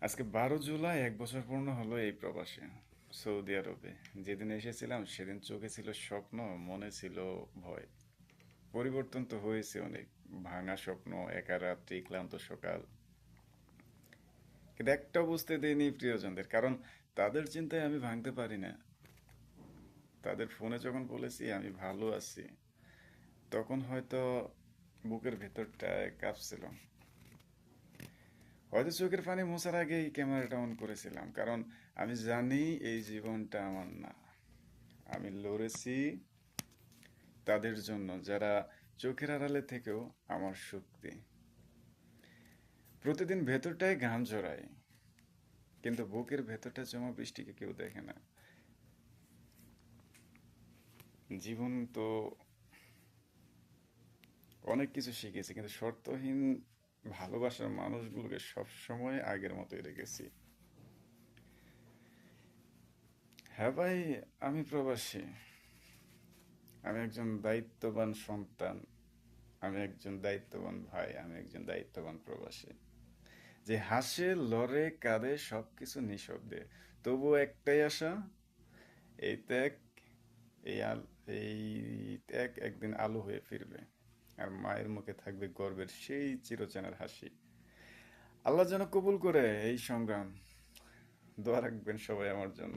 আজকে 12 জুলাই 1 বছর পূর্ণ হলো এই প্রবাসে, সৌদি আরবে। যেদিন এসেছিলাম সেদিন চোখে ছিল স্বপ্ন, মনে ছিল ভয়। পরিবর্তন তো হয়েছে অনেক। ভাঙা স্বপ্ন, একা রাত্রি, ক্লান্ত সকাল। কিন্তু একটাও বুঝতে দেয়নি প্রিয়জনদের, কারণ তাদের চিন্তায় আমি ভাঙতে পারি না। তাদের ফোনে যখন বলেছি আমি ভালো আছি, তখন হয়তো বুকের ভেতরটায় কাঁপছিল। হয়তো চোখের পানি মোছার আগেই ক্যামেরাটা অন করেছিলাম, কারণ আমি জানি এই জীবনটা আমার না। আমি লড়েছি তাদের জন্য যারা চোখের আড়ালে থেকেও আমার শক্তি। প্রতিদিন ভেতরটায় ঘাম ঝরায়, কিন্তু বুকের ভেতরটা জমা বৃষ্টিকে কেউ দেখে না। জীবন তো অনেক কিছু শিখেছি, কিন্তু শর্তহীন ভালোবাসার মানুষগুলোকে সবসময় আগের মতোই রেখেছি। হ্যাঁ ভাই, আমি প্রবাসী। আমি একজন দায়িত্ববান সন্তান, আমি একজন দায়িত্ববান ভাই, আমি একজন দায়িত্ববান প্রবাসী, যে হাসে, লড়ে, কাঁদে, সবকিছু নিঃশব্দে। তবুও একটাই আশা, এই ত্যাগ, এই আল এই ত্যাগ একদিন আলো হয়ে ফিরবে, আর মায়ের মুখে থাকবে গর্বের সেই চিরচেনার হাসি। আল্লাহ যেন কবুল করে এই সংগ্রাম। দোয়া রাখবেন সবাই আমার জন্য।